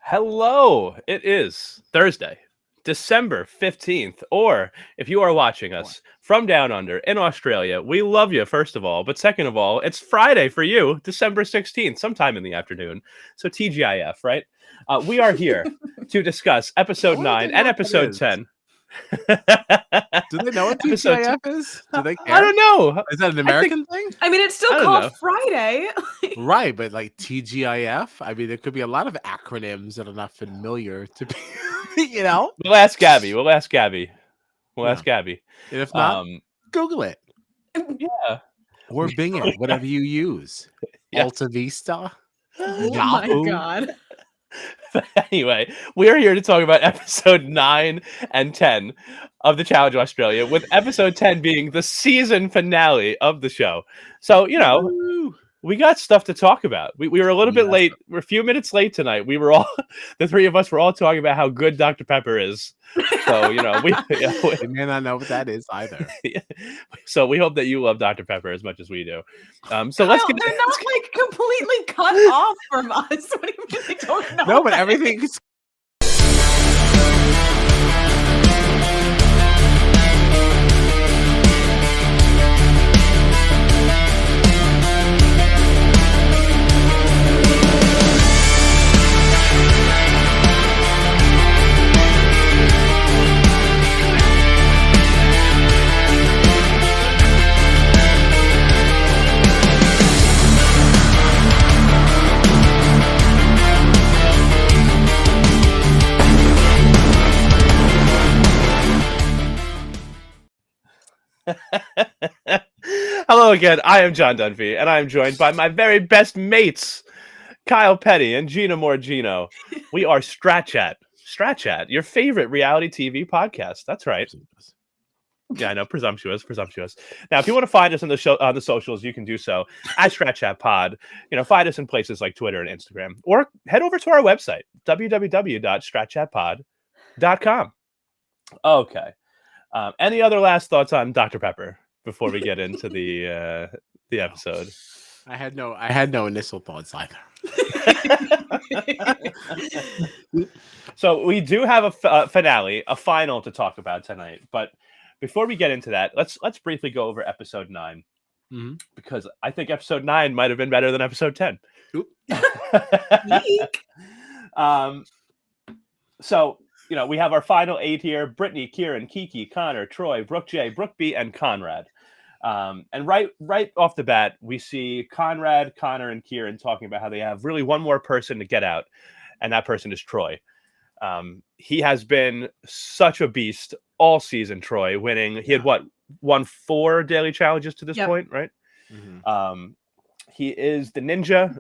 Hello, it is Thursday, December 15th, or if you are watching Boy. us from down under in Australia, we love you, first of all, but second of all, it's Friday for you, December 16th, sometime in the afternoon. So TGIF, right? We are here to discuss I episode wonder if 9 they know and what that episode is. 10. Do they know what Episode 10. TGIF is? Do they I care? don't know. Is that an I think, American thing? I mean, it's still I don't called know. Friday. Right, but like TGIF, I mean, there could be a lot of acronyms that are not familiar to be, you know? We'll ask Gabby. We'll ask Gabby. We'll Yeah. ask Gabby. And if not, Google it Yeah. or Bing it, whatever you use. Yes. Alta Vista. Oh Yahoo. my god. But anyway, we are here to talk about episode 9 and 10 of the Challenge Australia, with episode 10 being the season finale of the show. So, you know, Woo. we got stuff to talk about. We were a little bit Yes. late. We're a few minutes late tonight. We were all, the three of us were all talking about how good Dr. Pepper is. So, you know, They may not know what that is either. so we hope that you love Dr. Pepper as much as we do. So let's Kyle, get they're not like completely cut off from us. What do you mean they don't know? No, but that? everything's Hello again. I am John Dunphy, and I am joined by my very best mates, Kyle Petty and Gina Morgino. We are Strat Chat, your favorite reality TV podcast. That's right. Yeah, I know, presumptuous. Now, if you want to find us on the show on the socials, you can do so at Strat Chat Pod. You know, find us in places like Twitter and Instagram, or head over to our website, www.stratchatpod.com. Okay. Any other last thoughts on Dr. Pepper before we get into the episode? I had no initial thoughts either. So we do have a finale, a final to talk about tonight. But before we get into that, let's briefly go over episode 9, because I think episode 9 might have been better than episode 10. So, you know, we have our final 8 here: Brittany, Kieran, Kiki, Connor, Troy, Brooke J, Brooke B, and Conrad. And right off the bat, we see Conrad, Connor, and Kieran talking about how they have really one more person to get out, and that person is Troy. He has been such a beast all season, Troy, winning. He had won 4 daily challenges to this point, right? He is the ninja.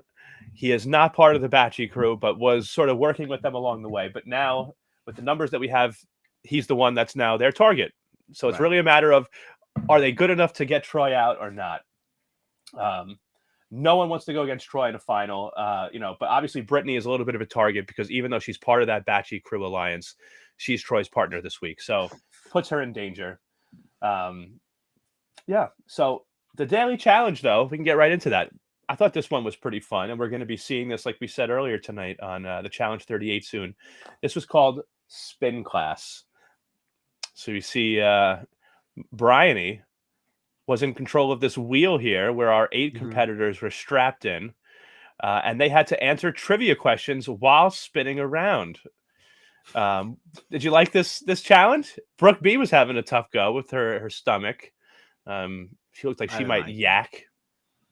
He is not part of the Batchy crew, but was sort of working with them along the way. But now, with the numbers that we have, he's the one that's now their target. So it's really a matter of, are they good enough to get Troy out or not? No one wants to go against Troy in a final, you know, but obviously Brittany is a little bit of a target, because even though she's part of that Batchy crew alliance, she's Troy's partner this week. So puts her in danger. Yeah. So the daily challenge, though, we can get right into that. I thought this one was pretty fun, and we're going to be seeing this, like we said earlier tonight, on the Challenge 38 soon. This was called Spin Class. So you see Bryony was in control of this wheel here, where our 8 competitors were strapped in, and they had to answer trivia questions while spinning around. Did you like this challenge? Brooke B was having a tough go with her stomach. She looked like she might yak.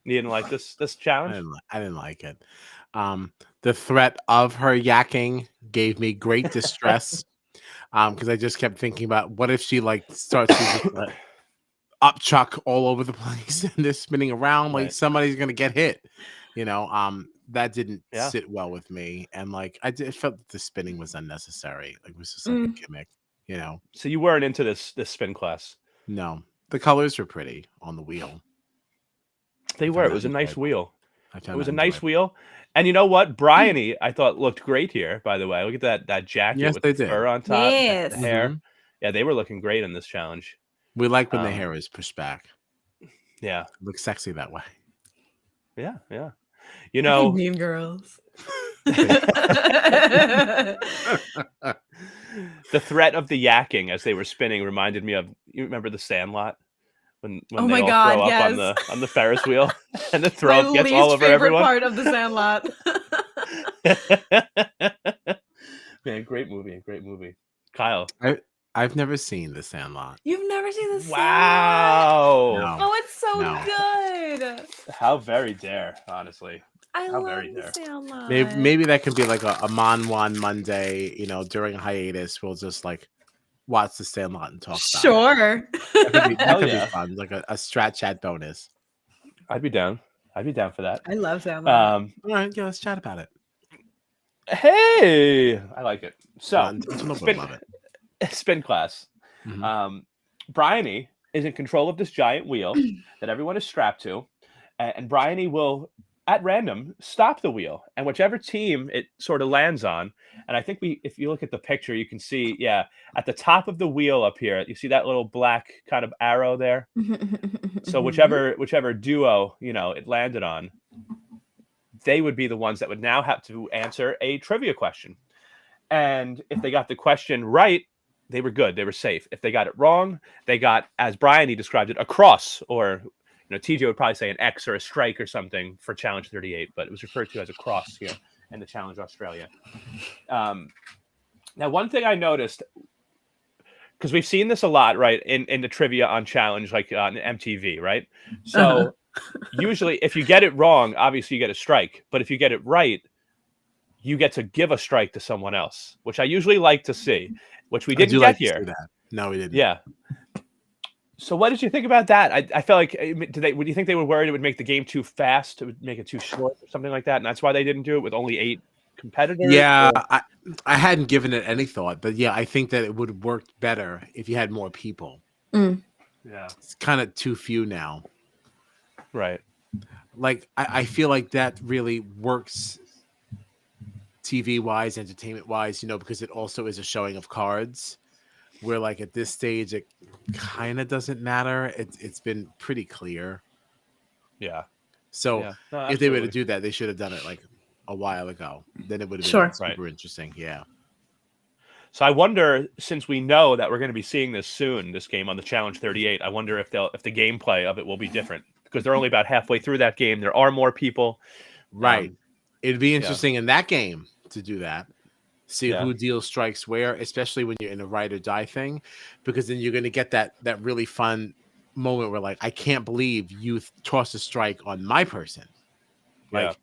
You didn't like this challenge? I didn't like it. The threat of her yakking gave me great distress, because I just kept thinking about, what if she like starts to just upchuck all over the place and they're spinning around, like somebody's gonna get hit. You know, that didn't sit well with me, and like I felt that the spinning was unnecessary. Like it was just like a gimmick, you know. So you weren't into this spin class? No, the colors were pretty on the wheel. They were. It was a nice wheel. It was a nice wheel. And you know what? Bryony, I thought, looked great here, by the way. Look at that jacket with the fur on top. Yes. The hair. Yeah, they were looking great in this challenge. We like when the hair is pushed back. Yeah. It looks sexy that way. Yeah. You know, Mean Girls. The threat of the yakking as they were spinning reminded me of, you remember The Sandlot? When Oh they my all God, throw up yes. on the Ferris wheel and the My throw up gets all least over favorite everyone. part of The Sandlot. Man, great movie. Kyle. I've never seen The Sandlot. You've never seen The Sandlot? Wow. No. Oh, it's so No. good. How very dare, honestly. I How love very The dare. Sandlot. Maybe that could be like a Mon One Monday, during a hiatus. We'll just like watch The Sandlot and talk about it. Sure. That Hell could yeah. be fun, like a Strat Chat bonus. I'd be down for that. I love Sandlot. All right, yeah, let's chat about it. Hey, I like it. So, Until nobody love it. spin class. Mhm. Bryony is in control of this giant wheel that everyone is strapped to, and Bryony will, at random, stop the wheel, and whichever team it sort of lands on, and I think if you look at the picture, you can see, at the top of the wheel up here, you see that little black kind of arrow there. So whichever duo it landed on, they would be the ones that would now have to answer a trivia question. And if they got the question right, they were good. They were safe. If they got it wrong, they got, as Bryony described it, a cross, or TJ would probably say an X or a strike or something for Challenge 38, but it was referred to as a cross here in the Challenge Australia. Now, one thing I noticed, because we've seen this a lot, right, in the trivia on Challenge, like on MTV, right? So usually if you get it wrong, obviously you get a strike. But if you get it right, you get to give a strike to someone else, which I usually like to see, which we didn't get here. That. No, we didn't. Yeah. So what did you think about that? I felt like, would you think they were worried it would make the game too fast? It would make it too short or something like that? And that's why they didn't do it with only 8 competitors? Yeah, I hadn't given it any thought, but yeah, I think that it would work better if you had more people. Mm. Yeah. It's kind of too few now. Right. Like, I feel like that really works TV-wise, entertainment-wise, because it also is a showing of cards, where, like, at this stage, it kind of doesn't matter. It's been pretty clear. Yeah. So Yeah. No, if they were to absolutely. do that, they should have done it, like, a while ago. Then it would have been Sure. super interesting. Yeah. So I wonder, since we know that we're going to be seeing this soon, this game on the Challenge 38, I wonder if the gameplay of it will be different, because they're only about halfway through that game. There are more people. Right. It'd be interesting in that game to do that. See who deals strikes where, especially when you're in a ride or die thing, because then you're going to get that really fun moment where, like, I can't believe you tossed a strike on my person. Like,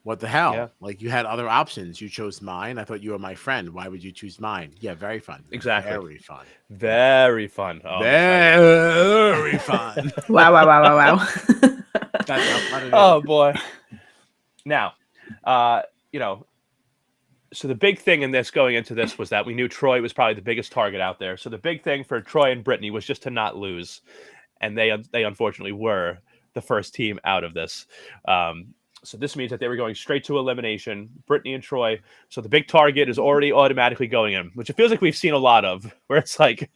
what the hell? Yeah. Like, you had other options. You chose mine. I thought you were my friend. Why would you choose mine? Yeah, very fun. Exactly. Very fun. Very fun. Oh, very fun. Wow. That's how fun it is. Oh boy. Now, so the big thing in this, going into this, was that we knew Troy was probably the biggest target out there. So the big thing for Troy and Brittany was just to not lose, and they unfortunately were the first team out of this. So this means that they were going straight to elimination, Brittany and Troy. So the big target is already automatically going in, which it feels like we've seen a lot of, where it's like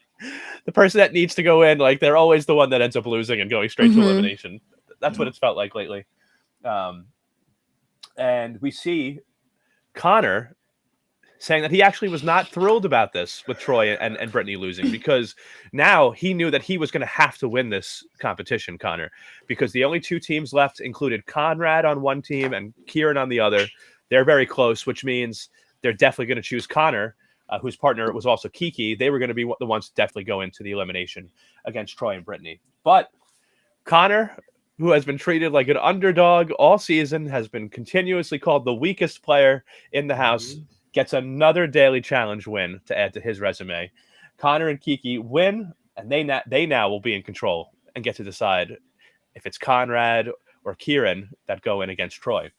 the person that needs to go in, like, they're always the one that ends up losing and going straight to elimination. That's what it's felt like lately. And we see Connor saying that he actually was not thrilled about this with Troy and Brittany losing, because now he knew that he was going to have to win this competition, Connor, because the only 2 teams left included Conrad on one team and Kieran on the other. They're very close, which means they're definitely going to choose Connor, whose partner was also Kiki. They were going to be the ones to definitely go into the elimination against Troy and Brittany. But Connor, who has been treated like an underdog all season, has been continuously called the weakest player in the house, gets another daily challenge win to add to his resume. Connor and Kiki win, and they now will be in control and get to decide if it's Conrad or Kieran that go in against Troy.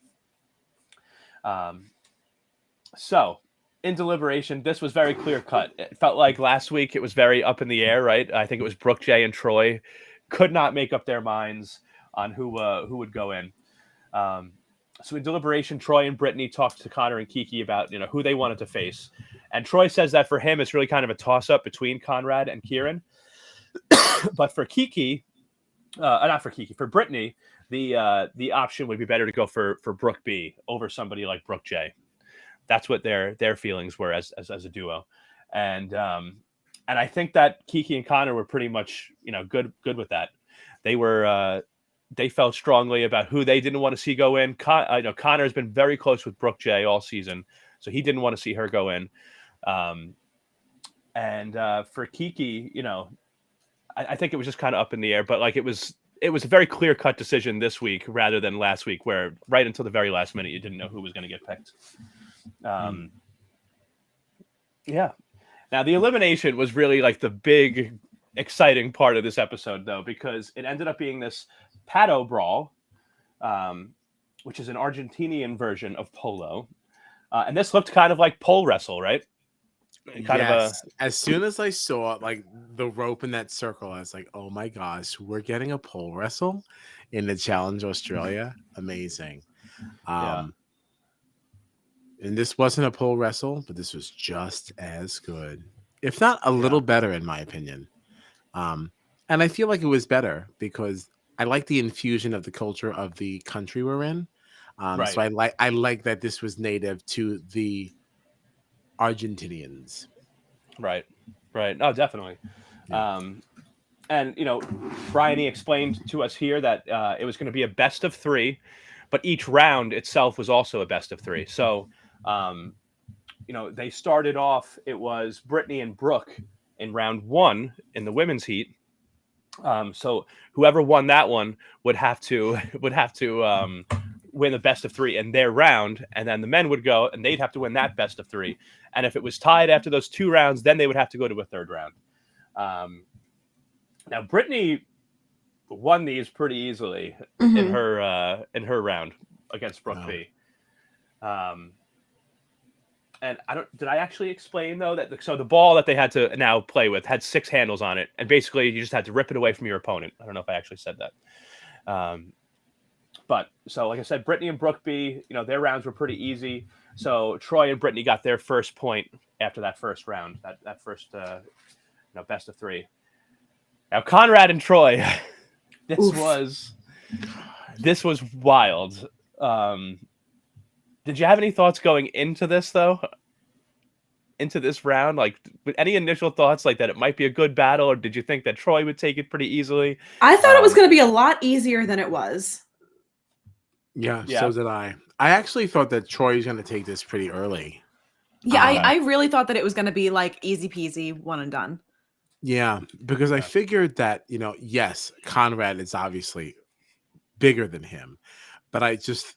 So in deliberation, this was very clear cut. It felt like last week it was very up in the air, right? I think it was Brooke, Jay, and Troy could not make up their minds on who would go in. So in deliberation, Troy and Brittany talked to Connor and Kiki about who they wanted to face, and Troy says that for him it's really kind of a toss-up between Conrad and Kieran. But for Kiki, not for Kiki, for Brittany, the option would be better to go for Brooke B over somebody like Brooke J. That's what their feelings were as a duo, and I think that Kiki and Connor were pretty much good with that. They were they felt strongly about who they didn't want to see go in. Connor has been very close with Brooke J all season, so he didn't want to see her go in. And for Kiki, I think it was just kind of up in the air, but like it was a very clear cut decision this week rather than last week, where right until the very last minute you didn't know who was going to get picked. Yeah. Now the elimination was really like the big exciting part of this episode, though, because it ended up being this paddle brawl, which is an Argentinian version of polo, and this looked kind of like pole wrestle, right? As soon as I saw like the rope in that circle, I was like, "Oh my gosh, we're getting a pole wrestle in the Challenge Australia! Amazing!" And this wasn't a pole wrestle, but this was just as good, if not a little better, in my opinion. And I feel like it was better because I like the infusion of the culture of the country we're in. So I like that this was native to the Argentinians. Right. Oh, definitely. Yeah. And Bryony explained to us here that it was going to be a best of 3, but each round itself was also a best of 3. So, they started off. It was Brittany and Brooke in round 1 in the women's heat. So whoever won that one would have to win the best of 3 in their round, and then the men would go and they'd have to win that best of 3. And if it was tied after those 2 rounds, then they would have to go to a third round. Now Brittany won these pretty easily in her round against Brooke B. And did I actually explain though that the ball that they had to now play with had 6 handles on it, and basically you just had to rip it away from your opponent. I don't know if I actually said that. But so like I said, Brittany and Brooke B, their rounds were pretty easy. So Troy and Brittany got their first point after that first round, that first best of 3. Now Conrad and Troy, this was wild. Did you have any thoughts going into this, though? Into this round? Like, any initial thoughts like that it might be a good battle, or did you think that Troy would take it pretty easily? I thought it was going to be a lot easier than it was. Yeah, so did I. I actually thought that Troy was going to take this pretty early. Yeah, I really thought that it was going to be like easy peasy, one and done. Yeah, because I figured that, yes, Conrad is obviously bigger than him, but I just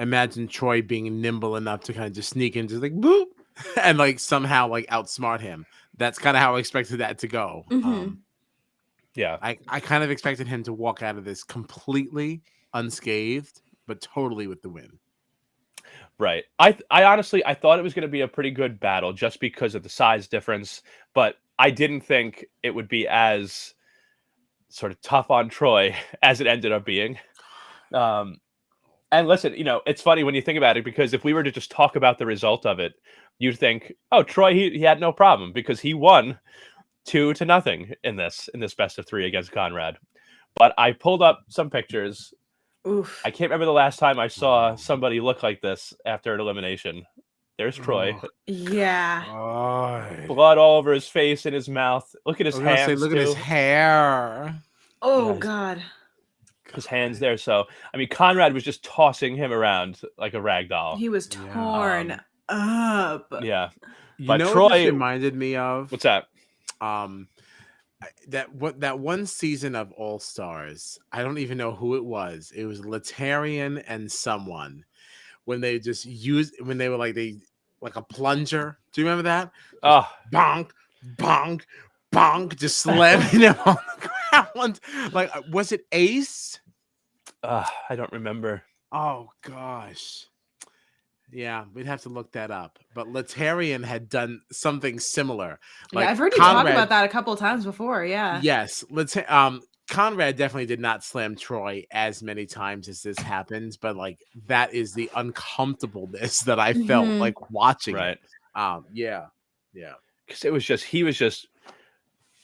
imagine Troy being nimble enough to kind of just sneak in, just like boop, and like somehow like outsmart him. That's kind of how I expected that to go. I kind of expected him to walk out of this completely unscathed, but totally with the win. Right. I honestly thought it was going to be a pretty good battle just because of the size difference, but I didn't think it would be as sort of tough on Troy as it ended up being. And listen, it's funny when you think about it, because if we were to just talk about the result of it, you'd think, oh, Troy, he had no problem because he won 2-0 in this best of 3 against Conrad. But I pulled up some pictures. Oof. I can't remember the last time I saw somebody look like this after an elimination. There's Troy. Yeah. Blood all over his face and his mouth. Look at his hands. Look at his hair. Oh, God. His hands there. So, I mean, Conrad was just tossing him around like a rag doll. He was torn up. Yeah. But Troy, what this reminded me of? What's that? That one season of All Stars, I don't even know who it was. It was Latarian and someone when they were like a plunger. Do you remember that? Oh, bonk, bonk, bonk, just slamming him on the ground. Like, was it Ace? I don't remember. Oh gosh. Yeah, we'd have to look that up. But Latarian had done something similar. Like, I've heard you talk about that a couple of times before. Yeah. Yes. Conrad definitely did not slam Troy as many times as this happens, but like that is the uncomfortableness that I felt like watching. Right. Yeah. Because he was just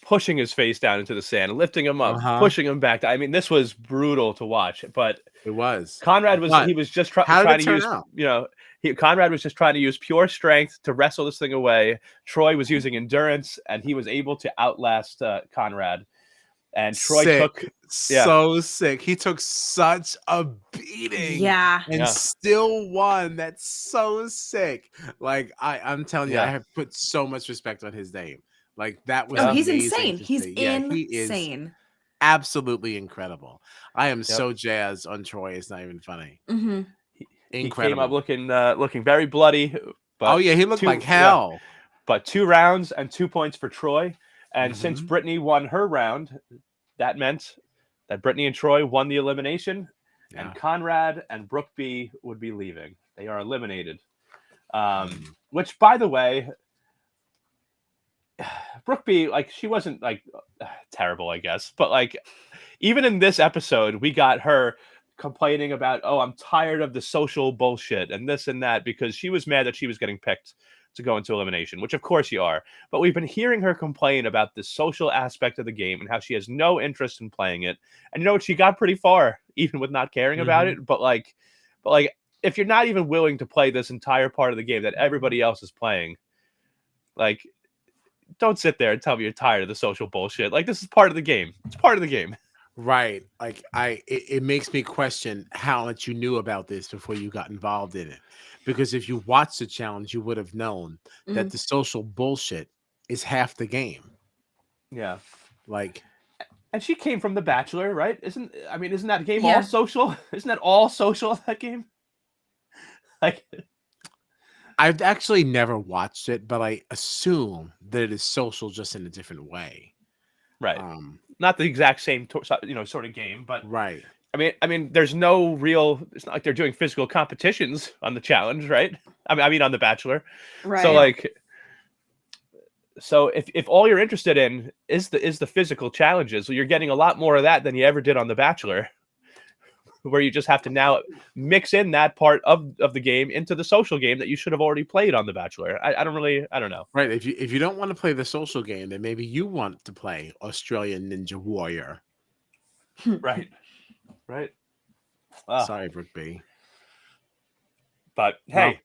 pushing his face down into the sand, lifting him up, Uh-huh. pushing him back. I mean, this was brutal to watch. But It was. Conrad was But he was just how did trying it to turn use out? Conrad was just trying to use pure strength to wrestle this thing away. Troy was using endurance, and he was able to outlast Conrad. And Troy took so sick. He took such a beating. Yeah. And still won. That's so sick. Like I'm telling you, I have put so much respect on his name. Like that was he's insane. He's insane. He is absolutely incredible. I am so jazzed on Troy. It's not even funny. Mm-hmm. He Incredible. came up looking very bloody. But he looked like hell. But 2 rounds and 2 points for Troy. And since Brittany won her round, that meant that Brittany and Troy won the elimination, and Conrad and Brooke B would be leaving. They are eliminated. Which, by the way, Brooke B, like, she wasn't like terrible, I guess, but like even in this episode, we got her complaining about, I'm tired of the social bullshit and this and that, because she was mad that she was getting picked to go into elimination, which of course you are. But we've been hearing her complain about the social aspect of the game and how she has no interest in playing it. And you know what? She got pretty far even with not caring about it. But like, if you're not even willing to play this entire part of the game that everybody else is playing, like, don't sit there and tell me you're tired of the social bullshit. Like, this is part of the game. It's part of the game. Right. Like it makes me question how much you knew about this before you got involved in it. Because if you watched the challenge, you would have known that the social bullshit is half the game. Yeah. Like, and she came from The Bachelor, right? Isn't that game all social? Isn't that all social, that game? Like, I've actually never watched it, but I assume that it is social, just in a different way. Right. Not the exact same, sort of game, but right. I mean, there's no real. It's not like they're doing physical competitions on the challenge, right? I mean, on The Bachelor. Right. So if all you're interested in is the physical challenges, well, you're getting a lot more of that than you ever did on The Bachelor, where you just have to now mix in that part of the game into the social game that you should have already played on The Bachelor. I don't know. Right. If you don't want to play the social game, then maybe you want to play Australian Ninja Warrior. Right. Right. Sorry, Brooke B. But hey,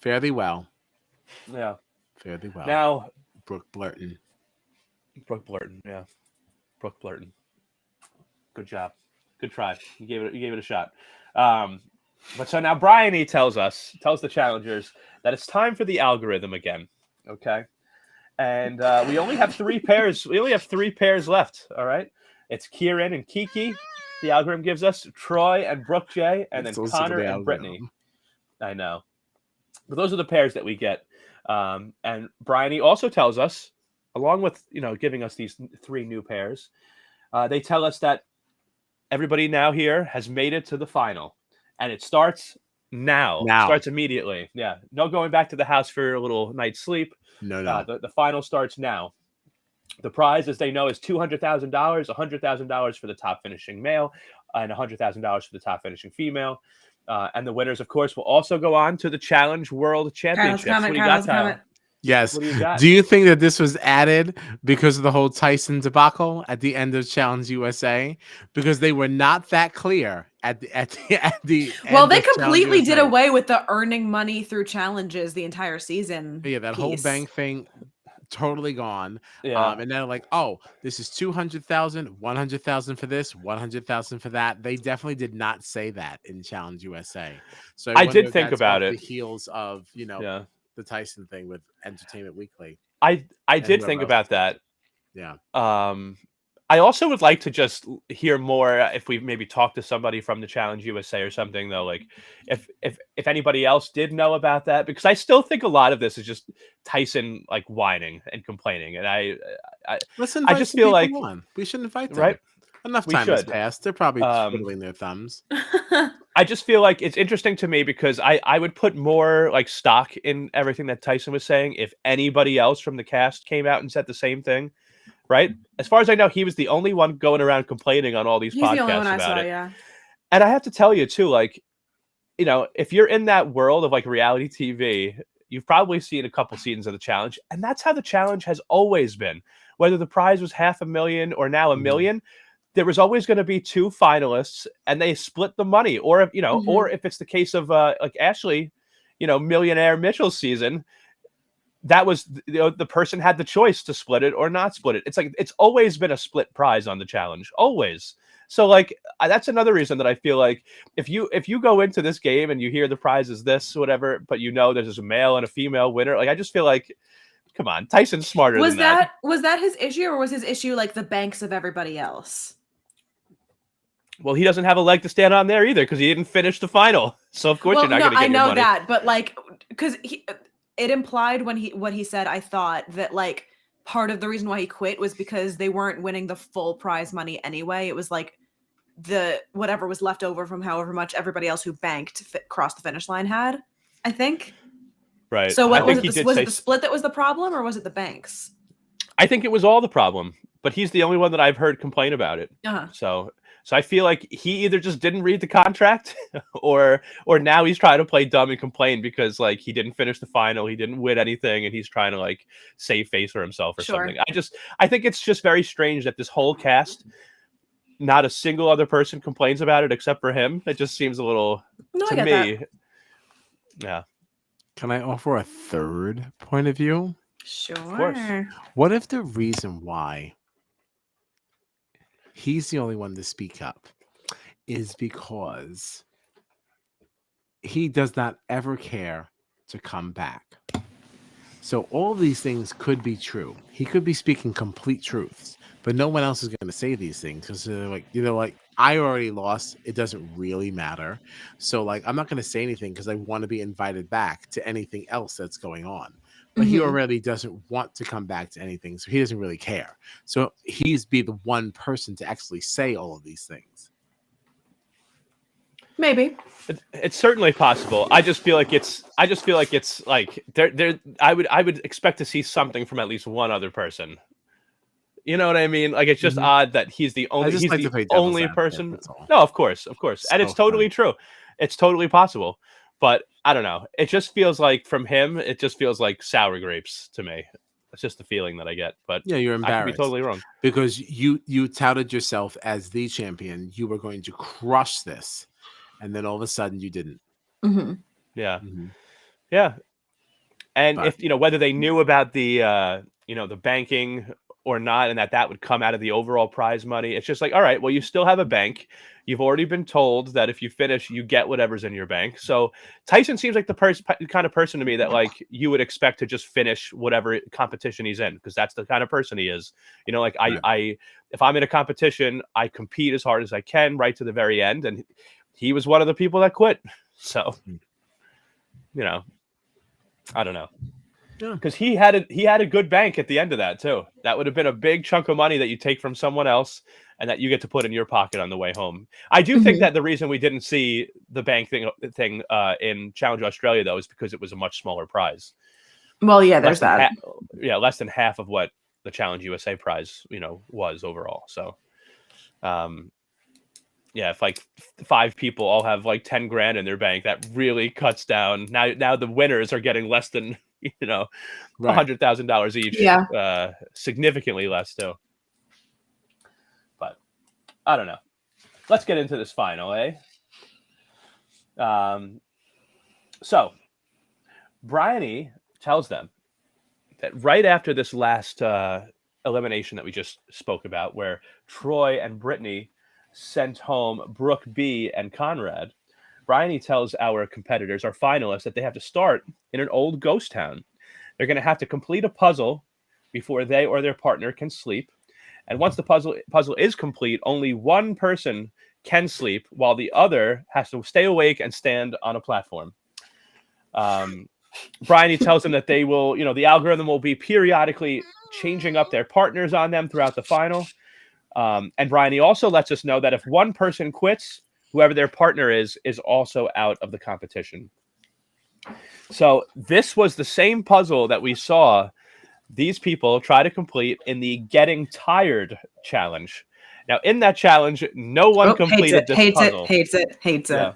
fare thee well. Yeah. Fare thee well. Now, Brooke Blurton. Yeah. Brooke Blurton. Good job. Good try. You gave it a shot. But so now Bryony tells the challengers that it's time for the algorithm again. Okay. And we only have 3 pairs. We only have 3 pairs left. All right. It's Kieran and Kiki. The algorithm gives us Troy and Brooke J, and then Connor and Brittany. I know. But those are the pairs that we get. And Bryony also tells us, along with, giving us these 3 new pairs, they tell us that everybody now here has made it to the final. And it starts now. It starts immediately. Yeah. No going back to the house for a little night's sleep. No. The final starts now. The prize, as they know, is $200,000, $100,000 for the top finishing male, and $100,000 for the top finishing female. And the winners, of course, will also go on to the Challenge World Championships. What do you got, Tyler? Yes. What do you got? Do you think that this was added because of the whole Tyson debacle at the end of Challenge USA? Because they were not that clear at the well, end they of completely Challenge did USA. away with the earning money through challenges the entire season. Yeah, that whole bank thing totally gone. Yeah. And then like, this is 200,000, 100,000 for this, 100,000 for that. They definitely did not say that in Challenge USA. So I did think about it. The heels of the Tyson thing with Entertainment Weekly. I did think about that. Yeah. I also would like to just hear more if we maybe talk to somebody from the Challenge USA or something, though. Like if anybody else did know about that, because I still think a lot of this is just Tyson like whining and complaining, and I just feel like we should invite them. Right? Enough time has passed. They're probably twiddling their thumbs. I just feel like it's interesting to me because I would put more like stock in everything that Tyson was saying if anybody else from the cast came out and said the same thing. Right? As far as I know, he was the only one going around complaining on all these podcasts the only one about I saw, it. Yeah. And I have to tell you too, like, if you're in that world of like reality TV, you've probably seen a couple seasons of the challenge, and that's how the challenge has always been. whether the prize was $500,000 or now $1 million, there was always going to be 2 finalists, and they split the money. Or if or if it's the case of like Ashley, Millionaire Mitchell season, that was the person had the choice to split it or not split it. It's like it's always been a split prize on the challenge, always. So like that's another reason that I feel like if you go into this game and you hear the prize is this whatever, but there's a male and a female winner, like I just feel like, come on, Tyson's smarter than that. Was that his issue, or was his issue like the banks of everybody else? Well, he doesn't have a leg to stand on there either because he didn't finish the final. So of course you're not going to get your money. I know that, but like because it implied what he said, I thought that like part of the reason why he quit was because they weren't winning the full prize money anyway. It was like the whatever was left over from however much everybody else who banked crossed the finish line had, I think. Right. So what was it? Was it the split that was the problem, or was it the banks? I think it was all the problem, but he's the only one that I've heard complain about it. So I feel like he either just didn't read the contract or now he's trying to play dumb and complain because like he didn't finish the final, he didn't win anything, and he's trying to like save face for himself or something. I think it's just very strange that this whole cast, not a single other person complains about it except for him. It just seems a little to me. That. Yeah. Can I offer a third point of view? Sure. Of course. What if the reason why he's the only one to speak up is because he does not ever care to come back? So all these things could be true. He could be speaking complete truths, but no one else is going to say these things because they're like, I already lost. It doesn't really matter. So like, I'm not going to say anything because I want to be invited back to anything else that's going on. But he already doesn't want to come back to anything, so he doesn't really care. So he's be the one person to actually say all of these things. Maybe it's certainly possible. I just feel like it's like there. I would expect to see something from at least one other person. You know what I mean? Like it's just odd that he's the only person. No, of course, and it's totally true. It's totally possible. But I don't know. It just feels like from him, it just feels like sour grapes to me. It's just the feeling that I get. But yeah, you're embarrassed. I could be totally wrong. Because you touted yourself as the champion. You were going to crush this. And then all of a sudden you didn't. Yeah. Yeah. And if, whether they knew about the, the banking or not, and that would come out of the overall prize money, it's just like, all right, well, you still have a bank. You've already been told that if you finish, you get whatever's in your bank. So Tyson seems like the kind of person to me that like you would expect to just finish whatever competition he's in, because that's the kind of person he is. I if I'm in a competition, I compete as hard as I can right to the very end. And he was one of the people that quit. So, I don't know. Because he had a good bank at the end of that too. That would have been a big chunk of money that you take from someone else and that you get to put in your pocket on the way home. I do think that the reason we didn't see the bank thing in Challenge Australia though is because it was a much smaller prize. Well, yeah, there's that. Less than half of what the Challenge USA prize, was overall. So, if like 5 people all have like 10 grand in their bank, that really cuts down. Now the winners are getting less than $100,000 each. Yeah, significantly less too. But I don't know. Let's get into this final, eh? So Bryony tells them that right after this last elimination that we just spoke about, where Troy and Brittany sent home Brooke B and Conrad, Bryony tells our competitors, our finalists, that they have to start in an old ghost town. They're going to have to complete a puzzle before they or their partner can sleep. And once the puzzle is complete, only one person can sleep while the other has to stay awake and stand on a platform. Bryony tells them that they will, the algorithm will be periodically changing up their partners on them throughout the final. And Bryony also lets us know that if one person quits, whoever their partner is also out of the competition. So this was the same puzzle that we saw these people try to complete in the Getting Tired challenge. Now, in that challenge, no one completed this puzzle. Hates it. Yeah.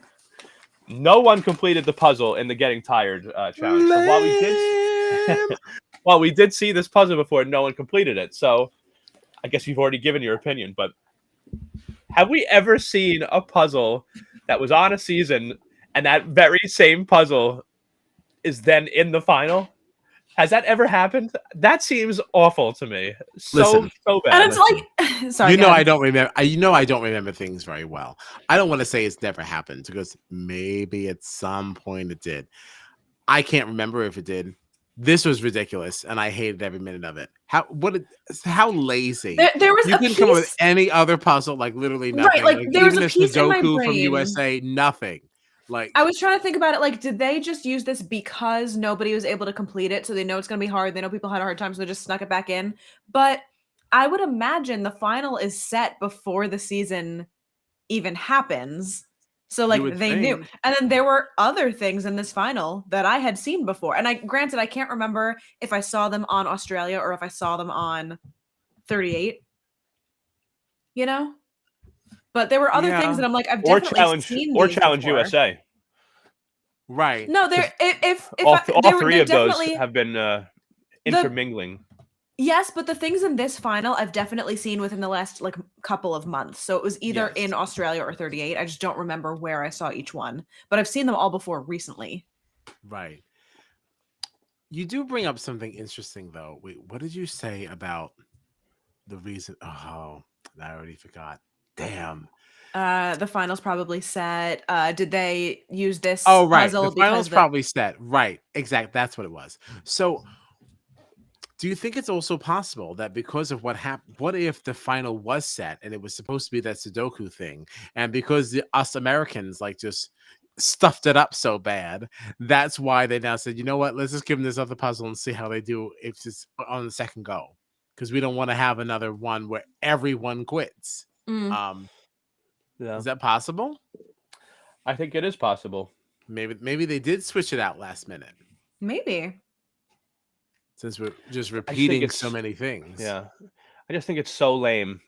No one completed the puzzle in the Getting Tired challenge. So while we did... Well, we did see this puzzle before. No one completed it, so I guess you've already given your opinion. But have we ever seen a puzzle that was on a season and that very same puzzle is then in the final? Has that ever happened? That seems awful to me. Listen. So And bad. it's like, sorry, You know, go ahead. I don't remember. I don't remember things very well. I don't want to say it's never happened because maybe at some point it did. I can't remember if it did. This was ridiculous, and I hated every minute of it. How lazy! There was You a couldn't come up with piece, any other puzzle, like literally nothing. right? Like there was even a a piece in my Sudoku from brain. USA, nothing. Like I was trying to think about it. Like, did they just use this because nobody was able to complete it, so they know it's going to be hard? They know people had a hard time, so they just snuck it back in. But I would imagine the final is set before the season even happens. So like would they knew. think. And then there were other things in this final that I had seen before. And granted I can't remember if I saw them on Australia or if I saw them on 38. You know? But there were other things Yeah. that I'm like, I've Or definitely seen these challenge before. USA. Right. No, there if All there, three there of those definitely have been intermingling. yes, but the things in this final I've definitely seen within the last like couple of months. So it was either Yes. in Australia or 38. I just don't remember where I saw each one, but I've seen them all before recently. Right. You do bring up something interesting, though. Wait, what did you say about the reason? Oh, I already forgot. Damn. The finals probably set. Did they use this Oh, right. puzzle The final's because probably set. Right. Exact. That's what it was. So, do you think it's also possible that because of what happened, what if the final was set and it was supposed to be that Sudoku thing, and because us Americans like just stuffed it up so bad, that's why they now said, you know what, let's just give them this other puzzle and see how they do if it's on the second go, because we don't want to have another one where everyone quits. Mm, Yeah. Is that possible? I think it is possible. Maybe they did switch it out last minute. maybe. Since we're just think repeating it's so many things. Yeah. I just think it's so lame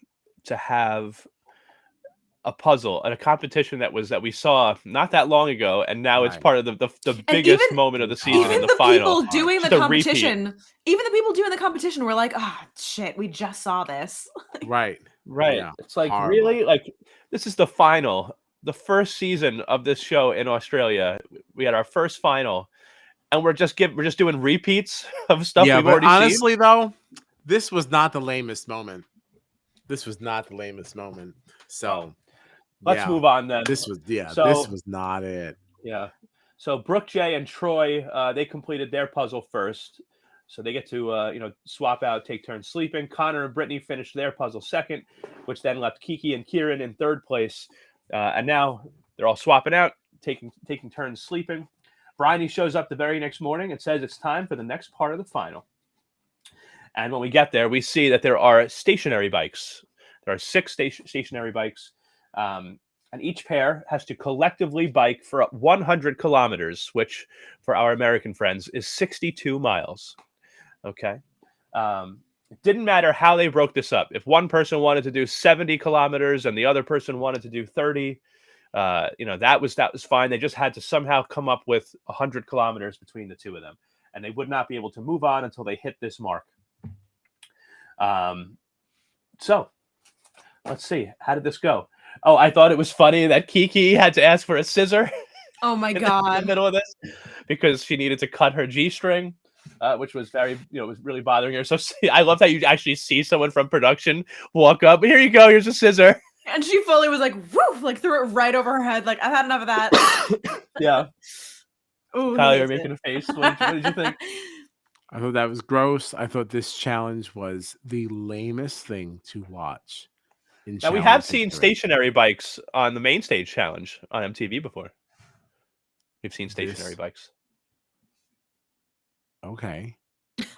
to have a puzzle and a competition that we saw not that long ago, and now it's Right. part of the And biggest even- moment of the season Even in the the final. people doing the Just a repeat. competition, even the people doing the competition were like, "Ah, shit, we just saw this." Right. Right. Yeah, It's like, horrible. really? Like, this is the final, the first season of this show in Australia. We had our first final, and we're just doing repeats of stuff Yeah, we've but already seen. honestly, though, this was not the lamest moment. This was not the lamest moment. So Let's yeah, move on then. this was So- this was not it. Yeah. So Brooke J and Troy, they completed their puzzle first. So they get to swap out, take turns sleeping. Connor and Brittany finished their puzzle second, which then left Kiki and Kieran in third place. And now they're all swapping out, taking turns sleeping. Bryony shows up the very next morning and says it's time for the next part of the final. And when we get there, we see that there are stationary bikes. There are 6 stationary bikes. And each pair has to collectively bike for 100 kilometers, which for our American friends is 62 miles. Okay. It didn't matter how they broke this up. If one person wanted to do 70 kilometers and the other person wanted to do 30, that was fine. They just had to somehow come up with 100 kilometers between the two of them, and they would not be able to move on until they hit this mark. So let's see. How did this go? Oh, I thought it was funny that Kiki had to ask for a scissor Oh my in god. the middle of this because she needed to cut her G-string, which was very, was really bothering her. So I love that you actually see someone from production walk up. Here you go. Here's a scissor. And she fully was like, woof, like threw it right over her head. Like, I've had enough of that. Yeah. Ooh, Kyle, he you're hates making it. a face. What did you think? I thought that was gross. I thought this challenge was the lamest thing to watch. Now, we have seen stationary bikes on the main stage challenge on MTV before. We've seen stationary bikes. Okay.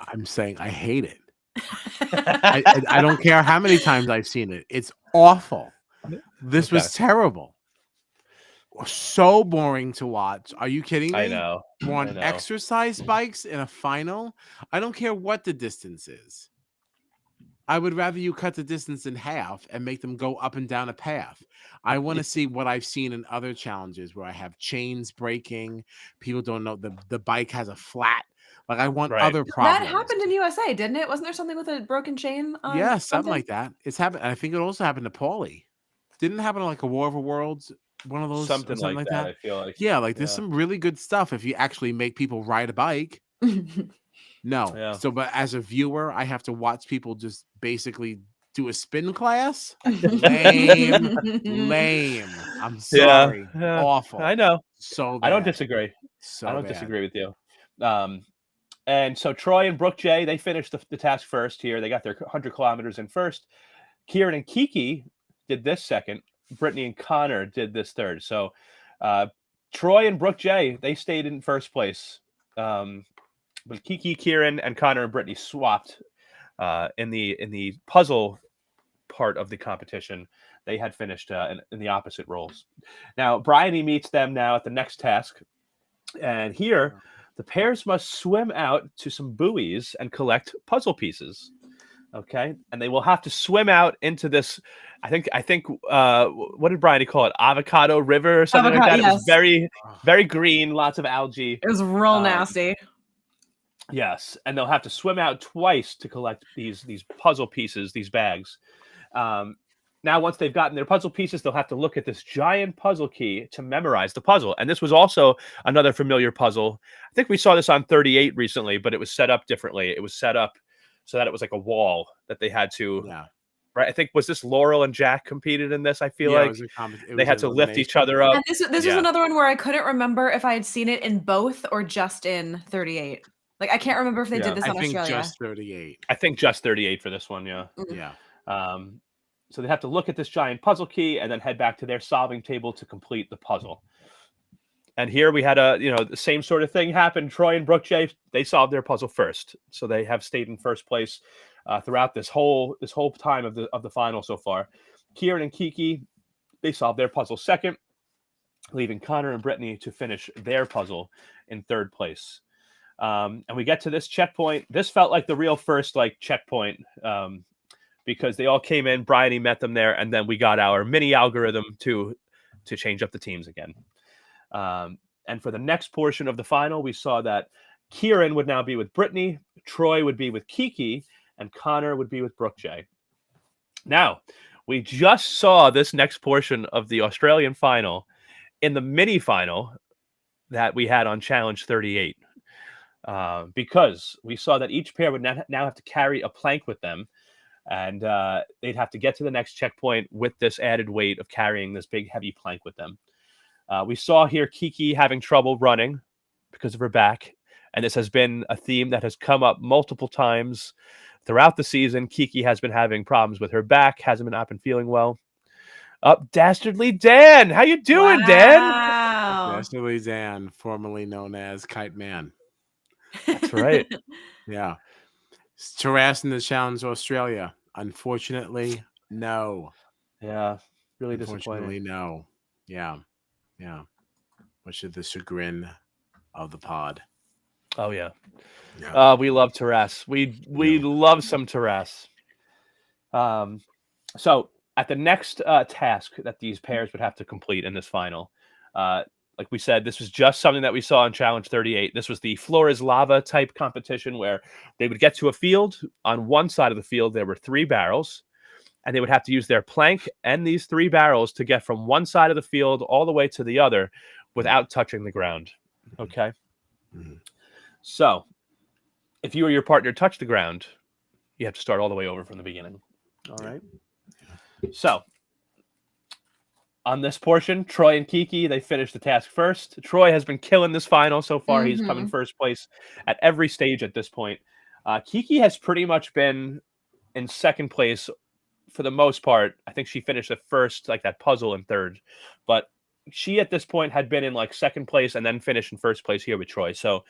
I'm saying I hate it. I don't care how many times I've seen it. It's awful. This was terrible. So boring to watch. Are you kidding me? I know. We're on exercise bikes in a final. I don't care what the distance is. I would rather you cut the distance in half and make them go up and down a path. I want to see what I've seen in other challenges where I have chains breaking. People don't know the bike has a flat Like I want Right. other That problems. happened in USA, didn't it? Wasn't there something with a broken chain? Yeah, something like that. It's happened. I think it also happened to Paulie. Didn't it happen like a War of the Worlds, one of those, or Something something like like that, that? I feel like. Yeah, like there's Yeah. some really good stuff if you actually make people ride a bike. No. Yeah. So, but as a viewer, I have to watch people just basically do a spin class. Lame. I'm Yeah. sorry. Yeah. Awful. I know. So I don't bad. disagree. So I don't bad. disagree with you. And so Troy and Brooke J, they finished the task first here. They got their 100 kilometers in first. Kieran and Kiki did this second. Brittany and Connor did this third. So Troy and Brooke J, they stayed in first place. But Kiki, Kieran, and Connor and Brittany swapped in the puzzle part of the competition. They had finished in the opposite roles. Now, Bryony meets them now at the next task. And here, the pairs must swim out to some buoys and collect puzzle pieces. Okay, and they will have to swim out into this. I think. What did Bryony call it? Avocado River or something like that. Avocado, It was yes. very, very green, lots of algae. It was real nasty. Yes, and they'll have to swim out twice to collect these puzzle pieces, these bags. Now, once they've gotten their puzzle pieces, they'll have to look at this giant puzzle key to memorize the puzzle. And this was also another familiar puzzle. I think we saw this on 38 recently, but it was set up differently. It was set up so that it was like a wall that they had to. Yeah. Right. I think was this Laurel and Jack competed in this. I feel Yeah, like they had to lift each other up. And this was another one where I couldn't remember if I had seen it in both or just in 38. Like I can't remember if they did this on Australia. Just 38. I think just 38 for this one. Yeah. Yeah. So they have to look at this giant puzzle key and then head back to their solving table to complete the puzzle. And here we had the same sort of thing happen. Troy and Brooke J, they solved their puzzle first, so they have stayed in first place throughout this whole time of the final so far. Kieran and Kiki, they solved their puzzle second, leaving Connor and Brittany to finish their puzzle in third place. And we get to this checkpoint. This felt like the real first checkpoint. Because they all came in, Bryony met them there, and then we got our mini algorithm to change up the teams again. And for the next portion of the final, we saw that Kieran would now be with Brittany, Troy would be with Kiki, and Connor would be with Brooke J. Now, we just saw this next portion of the Australian final in the mini final that we had on Challenge 38. Because we saw that each pair would now have to carry a plank with them. And they'd have to get to the next checkpoint with this added weight of carrying this big, heavy plank with them. We saw here Kiki having trouble running because of her back. And this has been a theme that has come up multiple times throughout the season. Kiki has been having problems with her back, hasn't been feeling well. Dastardly Dan. How you doing, Dan? Dastardly Dan, formerly known as Kite Man. That's right. Yeah. Taras in the Challenge Australia. Unfortunately, no. Yeah, really Unfortunately, disappointing. no. Yeah. Much of the chagrin of the pod. Oh yeah. Yeah. We love Taras. We love some Taras. So at the next task that these pairs would have to complete in this final, like we said, this was just something that we saw in Challenge 38. This was the floor is lava type competition where they would get to a field. On one side of the field, there were 3 barrels, and they would have to use their plank and these 3 barrels to get from one side of the field all the way to the other without touching the ground. Okay? Mhm. So if you or your partner touch the ground, you have to start all the way over from the beginning. All right? So on this portion, Troy and Kiki, they finished the task first. Troy has been killing this final so far. He's come in first place at every stage at this point. Kiki has pretty much been in second place for the most part. I think she finished at first, like that puzzle, in third. But she, at this point, had been in second place and then finished in first place here with Troy. So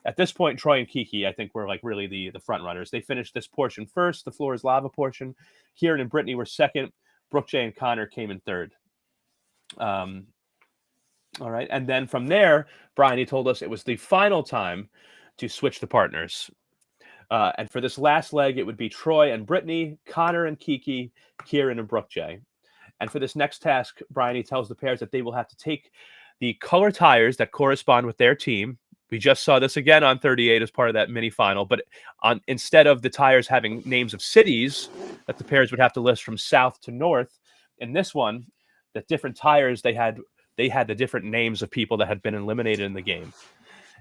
at this point, Troy and Kiki, I think, were really the front runners. They finished this portion first, the floor is lava portion. Kieran and Brittany were second. Brooke J and Connor came in third. All right. And then from there, Bryony told us it was the final time to switch the partners. And for this last leg, it would be Troy and Brittany, Connor and Kiki, Kieran and Brooke J. And for this next task, Bryony tells the pairs that they will have to take the color tires that correspond with their team We just saw this again on 38 as part of that mini final, but instead of the tires having names of cities that the pairs would have to list from south to north, in this one, the different tires they had the different names of people that had been eliminated in the game.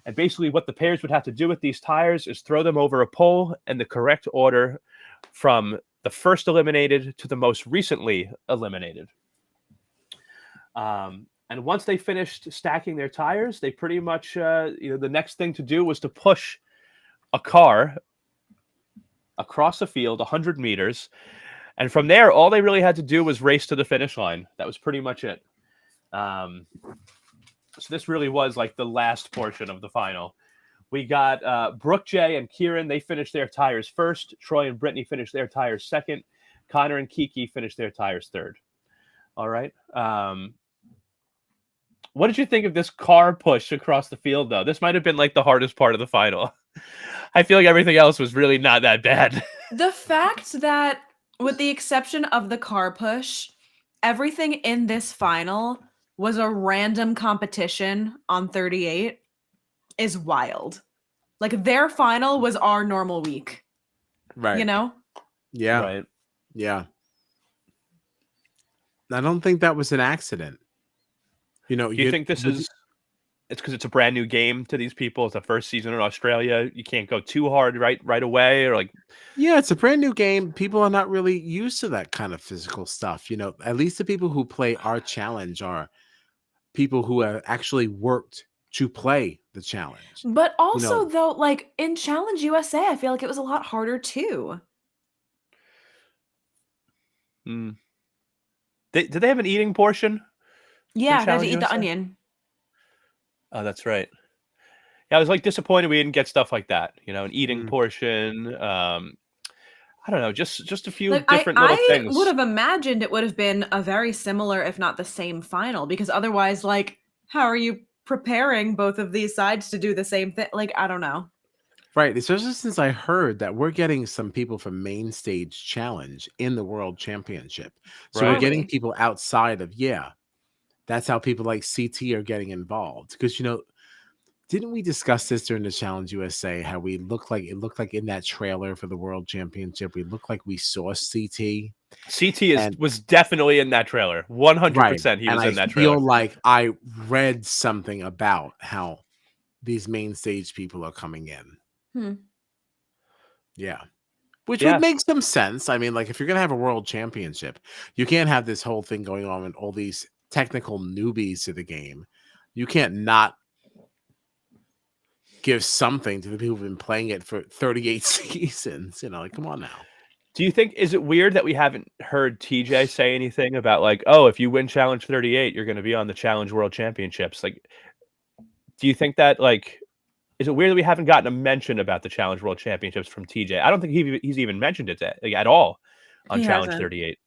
And basically what the pairs would have to do with these tires is throw them over a pole in the correct order from the first eliminated to the most recently eliminated. And once they finished stacking their tires, they pretty much, the next thing to do was to push a car across the field 100 meters. And from there, all they really had to do was race to the finish line. That was pretty much it. So this really was like the last portion of the final. We got Brooke J and Kieran. They finished their tires first. Troy and Brittany finished their tires second. Connor and Kiki finished their tires third. All right. What did you think of this car push across the field, though? This might have been like the hardest part of the final. I feel like everything else was really not that bad. The fact that, with the exception of the car push, everything in this final was a random competition on 38 is wild. Like, their final was our normal week. Right. You know? Yeah. Right. Yeah. I don't think that was an accident. You know, Do you think it's because it's a brand new game to these people? It's the first season in Australia. You can't go too hard right away, or like. Yeah, it's a brand new game. People are not really used to that kind of physical stuff. You know, at least the people who play our challenge are people who have actually worked to play the challenge. But also, though, like in Challenge USA, I feel like it was a lot harder too. Did they have an eating portion? Yeah, they had to Challenge eat the USA? onion. Oh, that's right. Yeah, I was like disappointed we didn't get stuff like that. An eating portion. I don't know, just a few Like, different little I things. would have imagined it would have been a very similar, if not the same final, because otherwise, like, how are you preparing both of these sides to do the same thing? Like, I don't know. Right. Especially since I heard that we're getting some people from Main Stage Challenge in the World Championship. So we're Right. getting people outside of, that's how people like CT are getting involved. Because, didn't we discuss this during the Challenge USA, how it looked like in that trailer for the World Championship, we looked like we saw CT. CT was definitely in that trailer. 100% he was in that trailer. I feel like I read something about how these main stage people are coming in. Yeah. Which would make some sense. I mean, like, if you're going to have a world championship, you can't have this whole thing going on with all these technical newbies to the game. You can't not give something to the people who've been playing it for 38 seasons. Like, come on now. Do you think, is it weird that we haven't heard TJ say anything about like, oh, if you win Challenge 38, you're going to be on the Challenge World Championships? Like, do you think that, like, is it weird that we haven't gotten a mention about the Challenge World Championships from TJ? I don't think he's even mentioned it at all on Challenge 38.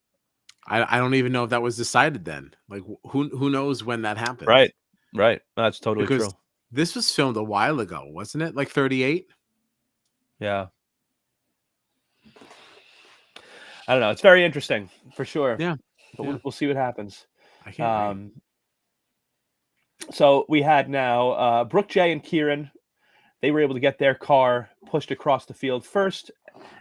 I don't even know if that was decided then. Like, who knows when that happened? Right. That's totally true. This was filmed a while ago, wasn't it? Like 38? Yeah. I don't know. It's very interesting, for sure. Yeah. But we'll see what happens. I can't wait. So we had now Brooke J and Kieran. They were able to get their car pushed across the field first,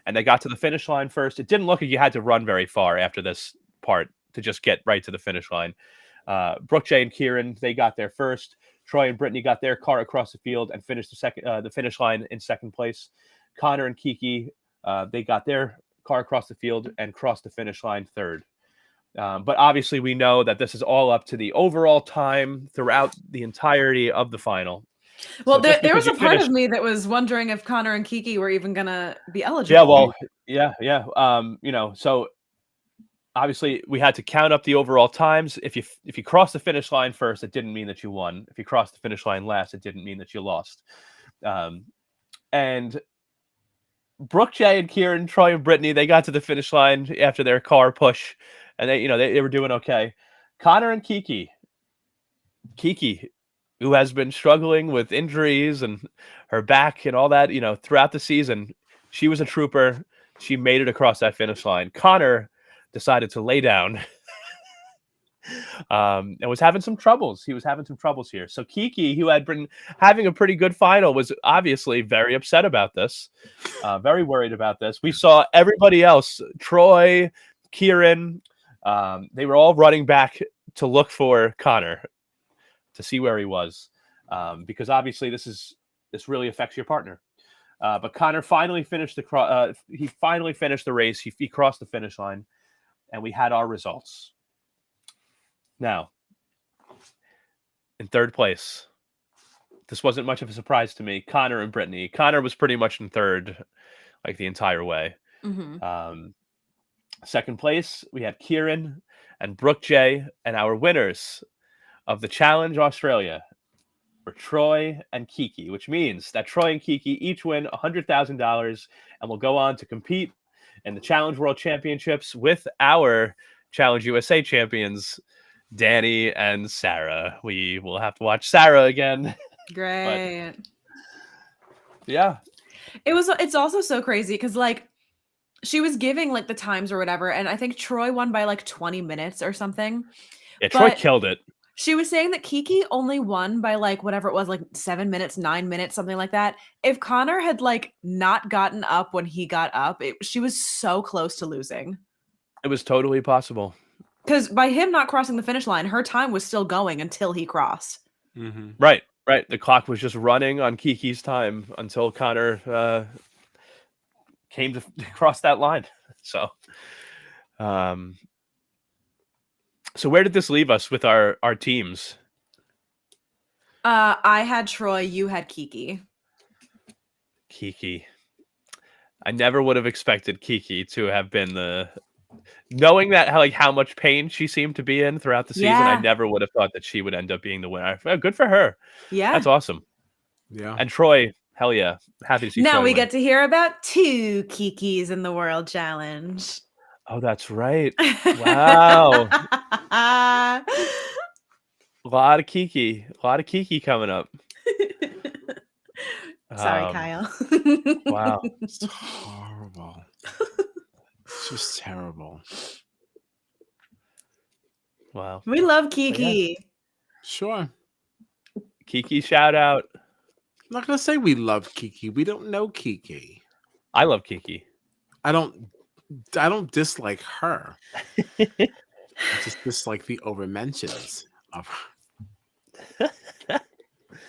and they got to the finish line first. It didn't look like you had to run very far after this part to just get right to the finish line. Brooke J and Kieran, they got there first. Troy and Brittany got their car across the field and finished the finish line in second place. Connor and Kiki, they got their car across the field and crossed the finish line third. But obviously, we know that this is all up to the overall time throughout the entirety of the final. Well, so there was a part of me that was wondering if Connor and Kiki were even going to be eligible. Yeah, well, yeah. So obviously we had to count up the overall times. If you crossed the finish line first, it didn't mean that you won. If you crossed the finish line last, it didn't mean that you lost. And Brooke J and Kieran, Troy and Brittany, they got to the finish line after their car push, and they were doing okay. Connor and Kiki, who has been struggling with injuries and her back and all that, throughout the season, she was a trooper. She made it across that finish line. Connor decided to lay down and was having some troubles. He was having some troubles here. So Kiki, who had been having a pretty good final, was obviously very upset about this, very worried about this. We saw everybody else, Troy, Kieran, they were all running back to look for Connor to see where he was, because obviously this really affects your partner. But Connor finally finished he finally finished the race. He crossed the finish line, and we had our results. Now, in third place, this wasn't much of a surprise to me. Connor and Brittany. Connor was pretty much in third, like the entire way. Mm-hmm. Second place, we had Kieran and Brooke J, and our winners of the Challenge Australia were Troy and Kiki, which means that Troy and Kiki each win $100,000 and will go on to compete in the Challenge World Championships with our Challenge USA champions, Danny and Sarah. We will have to watch Sarah again. Great. Yeah. It's also so crazy because like she was giving like the times or whatever, and I think Troy won by like 20 minutes or something. Yeah, Troy But killed it. she was saying that Kiki only won by like whatever it was, like 7 minutes, 9 minutes, something like that. If Connor had like not gotten up when he got up, she was so close to losing. It was totally possible. Because by him not crossing the finish line, her time was still going until he crossed. Mm-hmm. Right. The clock was just running on Kiki's time until Connor came to cross that line. So, so where did this leave us with our teams? I had Troy, you had Kiki. Kiki. I never would have expected Kiki to have been knowing that how much pain she seemed to be in throughout the season. Yeah. I never would have thought that she would end up being the winner. Good for her. Yeah. That's awesome. Yeah. And Troy, hell yeah. Happy to see now Troy we win. get to hear about 2 Kikis in the World Challenge. Oh, that's right. Wow. A lot of Kiki coming up. Sorry, Kyle. Wow. It's horrible. It's just terrible. Wow. We love Kiki. Yeah. Sure. Kiki shout out. I'm not gonna say we love Kiki. We don't know Kiki. I love Kiki. I don't dislike her. I just dislike the overmentions of her.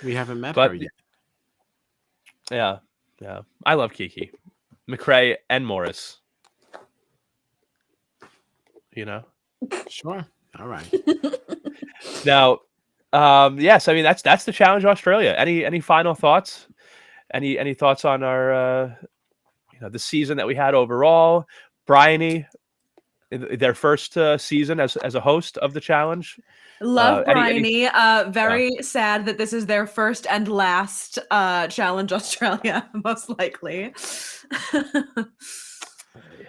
We haven't met her yet. Yeah. I love Kiki, McRae, and Morris. You know. Sure. All right. Now, yes. I mean that's the Challenge Australia. Any final thoughts? Any thoughts on our the season that we had overall? Bryony, their first season as a host of the challenge. Love Bryony. Very sad that this is their first and last Challenge Australia, most likely.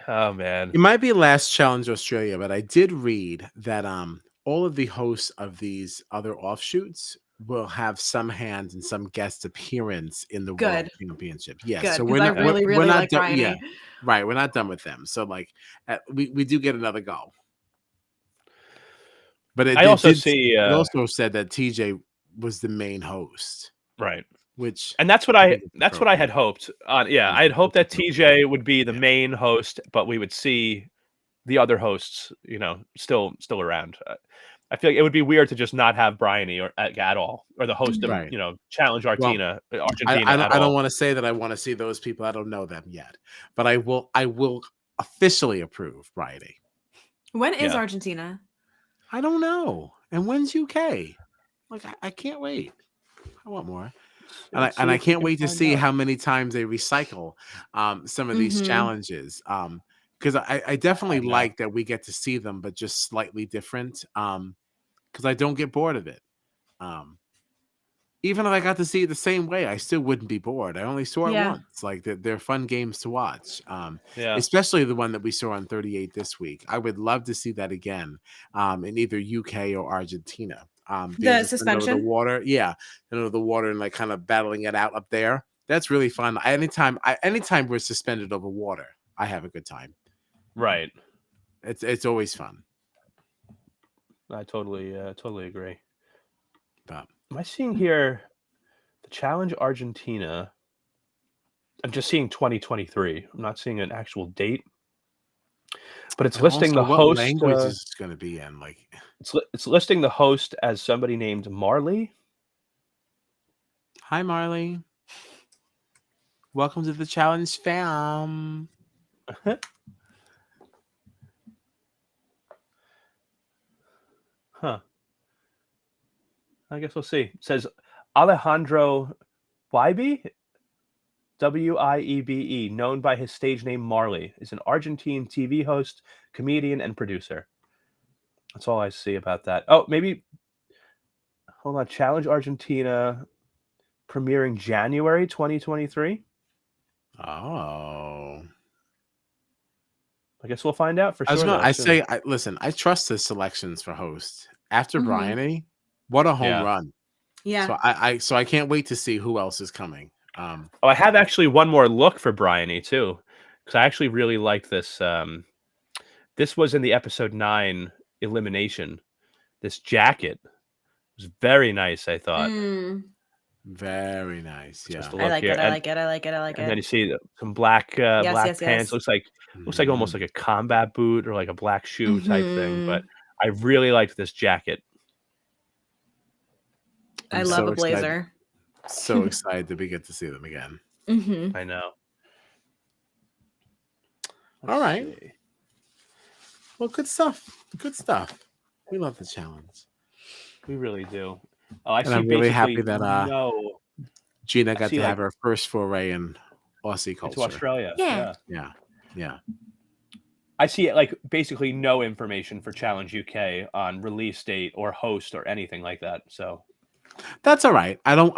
Oh man, it might be last Challenge Australia, but I did read that all of the hosts of these other offshoots will have some hand and some guest appearance in the World Championship. Yes, good, so we're not really like done. Bryony. Yeah, right. We're not done with them. So like, we do get another go. But it also said that TJ was the main host, right? And that's what I had hoped. I had hoped that TJ would be the main host, but we would see the other hosts, still around. I feel like it would be weird to just not have Bryony at all, or the host of Challenge Argentina. I don't want to say that I want to see those people. I don't know them yet, but I will officially approve Bryony. When is Argentina? I don't know. And when's UK? Like I can't wait. I want more. And I can't wait to see how many times they recycle some of these challenges. Because I definitely like that we get to see them, but just slightly different. Because I don't get bored of it. Even if I got to see it the same way, I still wouldn't be bored. I only saw it once. Like they're fun games to watch. Especially the one that we saw on 38 this week. I would love to see that again in either UK or Argentina. The suspension, the water, the water and like kind of battling it out up there. That's really fun. Anytime we're suspended over water, I have a good time. Right. It's always fun. I totally agree. But Am I seeing here the Challenge Argentina? I'm just seeing 2023. I'm not seeing an actual date, but it's and listing also, the what host. language is it going to be in? Like, It's listing the host as somebody named Marley. hi Marley, welcome to the challenge, fam. Huh. I guess we'll see. It says Alejandro Wiebe, Wiebe, known by his stage name Marley, is an Argentine TV host, comedian, and producer. That's all I see about that. Oh, maybe hold on. Challenge Argentina premiering January 2023. Oh, I guess we'll find out for I was sure. going. Though, I soon. say, listen. I trust his selections for host. After Mhm. Bryony, what a home Yeah. run! Yeah. So I can't wait to see who else is coming. Oh, I have actually one more look for Bryony too, because I actually really like this. This was in the episode 9 elimination. This jacket was very nice. I thought. Mm, Very nice. Just Yeah. a I look like here, it. I and like it. I like it. I like then you it. see some black black Yes, pants. yes. Looks like almost Mhm. like a combat boot or like a black shoe type thing. But Mhm. I really liked this jacket. I I'm love so a excited. blazer. So excited that we get to see them again. Hmm. I know. All right. See. Well, good stuff. Good stuff. We love the challenge. We really do. Oh, I And see. I'm really Basically, happy that no Gina I got see, to like, have her first foray in Aussie into culture. Australia. Yeah. Yeah. Yeah. I see like basically no information for Challenge UK on release date or host or anything like that. So That's all right. I don't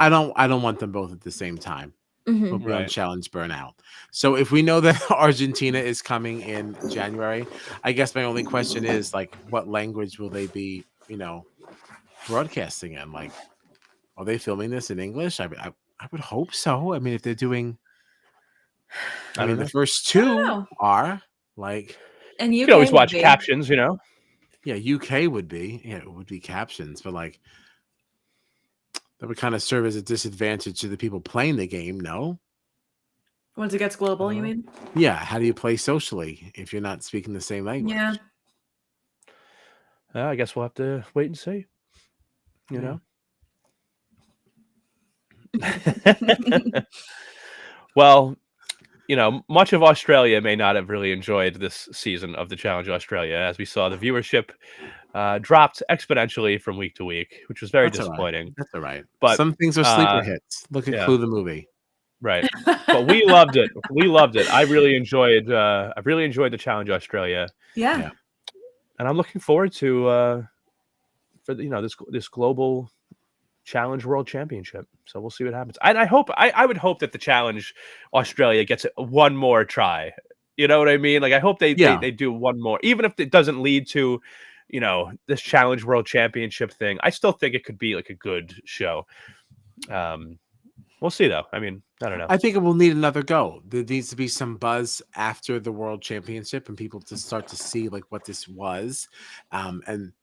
want them both at the same time. Hmm. We'll be on right. challenge burnout. So if we know that Argentina is coming in January, I guess my only question is like, what language will they be, broadcasting in? Like, are they filming this in English? I would hope so. I mean, if they're doing, I don't the know. first I don't two know. are like, And You UK can always would watch be. captions, yeah, UK would be, yeah, it would be captions, but like that would kind of serve as a disadvantage to the people playing the game. No, Once it gets global, you mean? yeah. How do you play socially if you're not speaking the same language? Yeah. I guess we'll have to wait and see. You Yeah. know. Well, much of Australia may not have really enjoyed this season of the Challenge Australia, as we saw the viewership dropped exponentially from week to week, which was very That's all right. disappointing. That's all right. But Some things are sleeper hits. Look at yeah. Clue the movie. Right. But we loved it. We loved it. I really enjoyed the Challenge Australia. Yeah. Yeah. And I'm looking forward to for this global Challenge World Championship. So we'll see what happens. And I would hope that the Challenge Australia gets one more try. You know what I mean? Like I hope they do one more, even if it doesn't lead to, this Challenge World Championship thing. I still think it could be like a good show. We'll see though. I mean, I don't know. I think it will need another go. There needs to be some buzz after the World Championship and people to start to see like what this was. And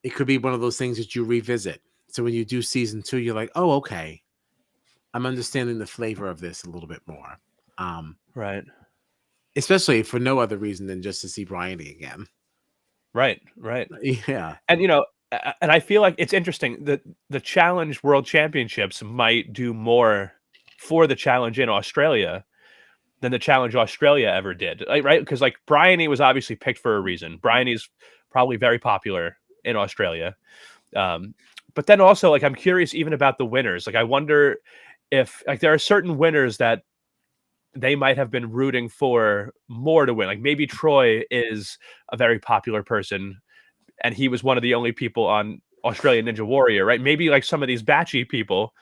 it could be one of those things that you revisit. So when you do season 2, you're like, oh, okay. I'm understanding the flavor of this a little bit more. Right. Especially for no other reason than just to see Bryony again. Right. Yeah. And and I feel like it's interesting that the Challenge World Championships might do more for the Challenge in Australia than the Challenge Australia ever did. Right? Because like Bryony was obviously picked for a reason. Bryony's probably very popular in Australia. But then also like I'm curious even about the winners. Like I wonder if like there are certain winners that they might have been rooting for more to win. Like maybe Troy is a very popular person and he was one of the only people on Australian Ninja Warrior, right? Maybe like some of these batchy people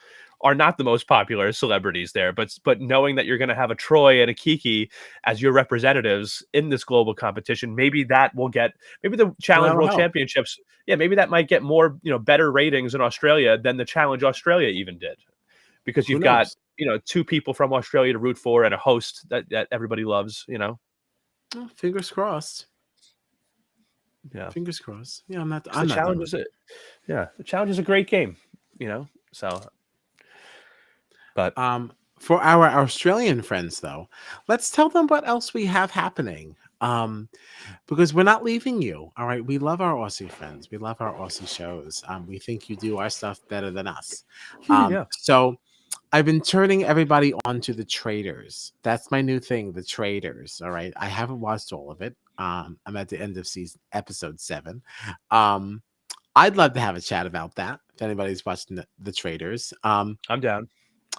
are not the most popular celebrities there, but knowing that you're going to have a Troy and a Kiki as your representatives in this global competition, maybe that will get maybe the Challenge World Championships. Yeah, maybe that might get more, better ratings in Australia than the Challenge Australia even did, because you've got, 2 people from Australia to root for and a host that everybody loves, Well, fingers crossed. Yeah. Fingers crossed. Yeah, I'm not. 'Cause I'm the not done challenge with is the challenge is a great game, So, but For our Australian friends, though, let's tell them what else we have happening. Because we're not leaving you. All right. We love our Aussie friends. We love our Aussie shows. We think you do our stuff better than us. yeah. So I've been turning everybody onto the Traders. That's my new thing, the Traders. All right. I haven't watched all of it. I'm at the end of episode 7. I'd love to have a chat about that. If anybody's watching the Traders. I'm down.